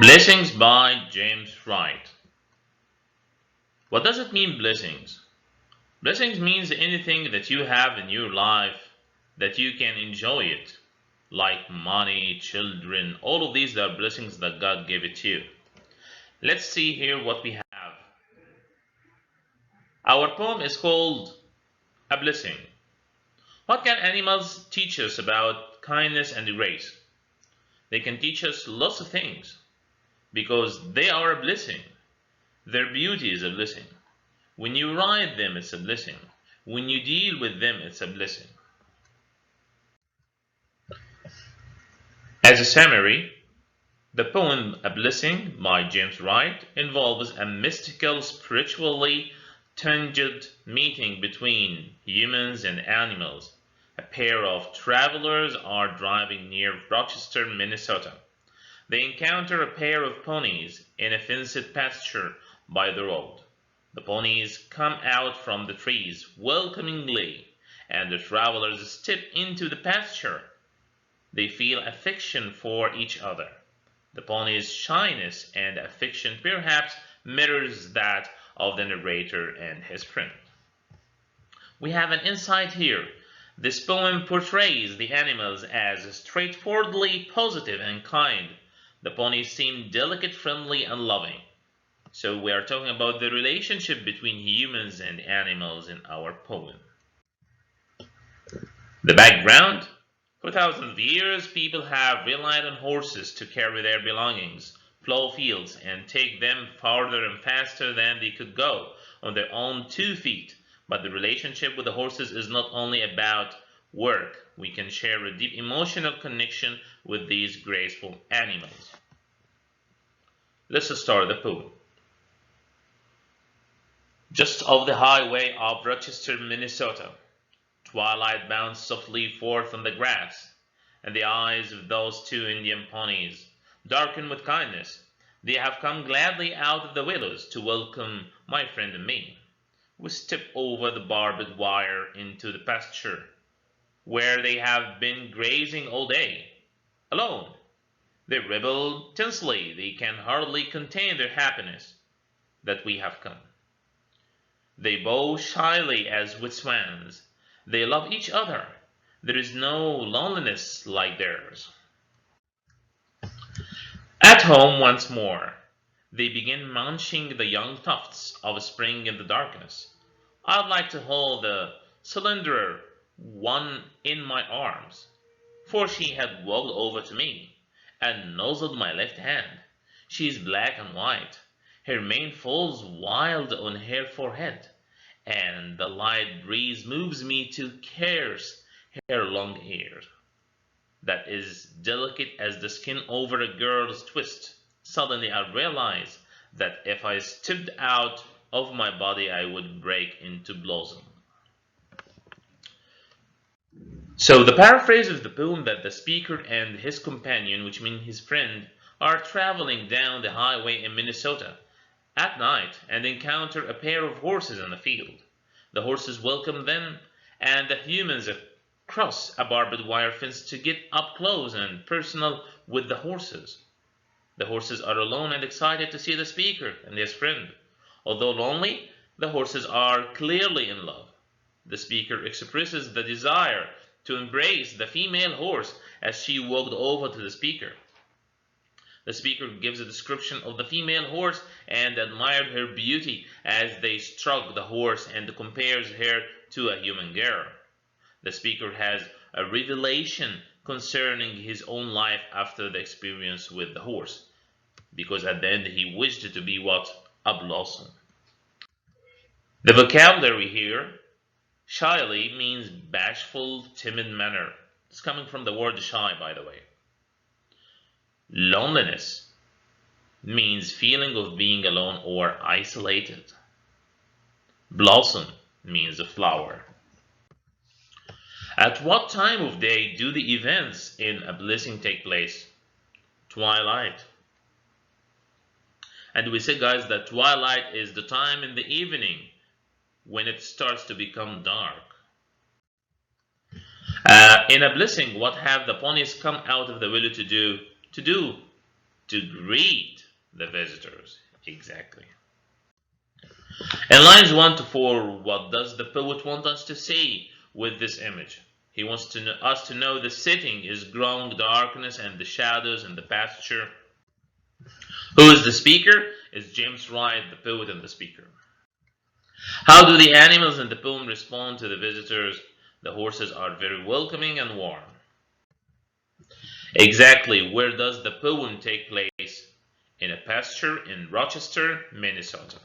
Blessings by James Wright. What does it mean, blessings? Blessings means anything that you have in your life that you can enjoy it, like money, children, all of these are blessings that God gave it to you. Let's see here what we have. Our poem is called A Blessing. What can animals teach us about kindness and grace? They can teach us lots of things because they are a blessing. Their beauty is a blessing. When you ride them, it's a blessing. When you deal with them, it's a blessing. As a summary, the poem A Blessing by James Wright involves a mystical, spiritually tinged meeting between humans and animals. A pair of travelers are driving near Rochester, Minnesota. They encounter a pair of ponies in a fenced pasture by the road. The ponies come out from the trees welcomingly, and the travelers step into the pasture. They feel affection for each other. The pony's shyness and affection perhaps mirrors that of the narrator and his friend. We have an insight here. This poem portrays the animals as straightforwardly positive and kind. The ponies seem delicate, friendly, and loving. So we are talking about the relationship between humans and animals in our poem. The background: for thousands of years, people have relied on horses to carry their belongings, plow fields, and take them farther and faster than they could go on their own 2 feet. But the relationship with the horses is not only about work. We can share a deep emotional connection with these graceful animals. Let's start the poem. Just off the highway of Rochester, Minnesota, twilight bounds softly forth on the grass, and the eyes of those 2 Indian ponies darken with kindness. They have come gladly out of the willows to welcome my friend and me. We step over the barbed wire into the pasture, where they have been grazing all day. Alone, they rebel tensely. They can hardly contain their happiness that we have come. They bow shyly as with swans. They love each other. There is no loneliness like theirs. At home once more, they begin munching the young tufts of spring in the darkness. I'd like to hold the slenderer one in my arms, for she had walked over to me and nuzzled my left hand. She is black and white. Her mane falls wild on her forehead, and the light breeze moves me to caress her long hair, that is delicate as the skin over a girl's twist. Suddenly I realize that if I stepped out of my body, I would break into blossom. So the paraphrase of the poem that the speaker and his companion, which means his friend, are traveling down the highway in Minnesota at night and encounter a pair of horses in the field. The horses welcome them, and the humans cross a barbed wire fence to get up close and personal with the horses. The horses are alone and excited to see the speaker and his friend. Although lonely, the horses are clearly in love. The speaker expresses the desire to embrace the female horse as she walked over to the speaker. The speaker gives a description of the female horse and admired her beauty as they struck the horse and compares her to a human girl. The speaker has a revelation concerning his own life after the experience with the horse, because at the end he wished to be what? A blossom. The vocabulary here: shyly means bashful, timid manner. It's coming from the word shy, by the way. Loneliness means feeling of being alone or isolated. Blossom means a flower. At what time of day do the events in A Blessing take place? Twilight. And we say, guys, that twilight is the time in the evening when it starts to become dark. In A Blessing, what have the ponies come out of the willow to do? To to greet the visitors. Exactly. In lines 1 to 4, what does the poet want us to say with this image? He wants us to know the setting is growing darkness and the shadows and the pasture. Who is the speaker? Is James Wright, the poet and the speaker. How do the animals in the poem respond to the visitors? The horses are very welcoming and warm. Exactly. Where does the poem take place? In a pasture in Rochester, Minnesota.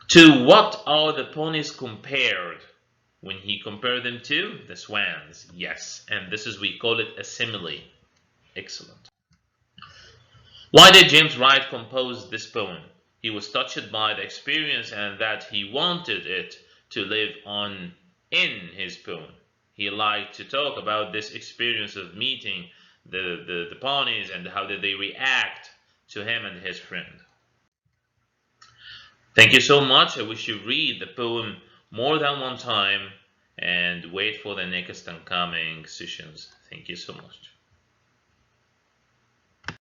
To what are the ponies compared? When he compared them to the swans. Yes, and this is, we call it a simile. Excellent. Why did James Wright compose this poem? He was touched by the experience and that he wanted it to live on in his poem. He liked to talk about this experience of meeting the ponies and how did they react to him and his friend. Thank you so much. I wish you read the poem more than one time and wait for the next and coming sessions. Thank you so much.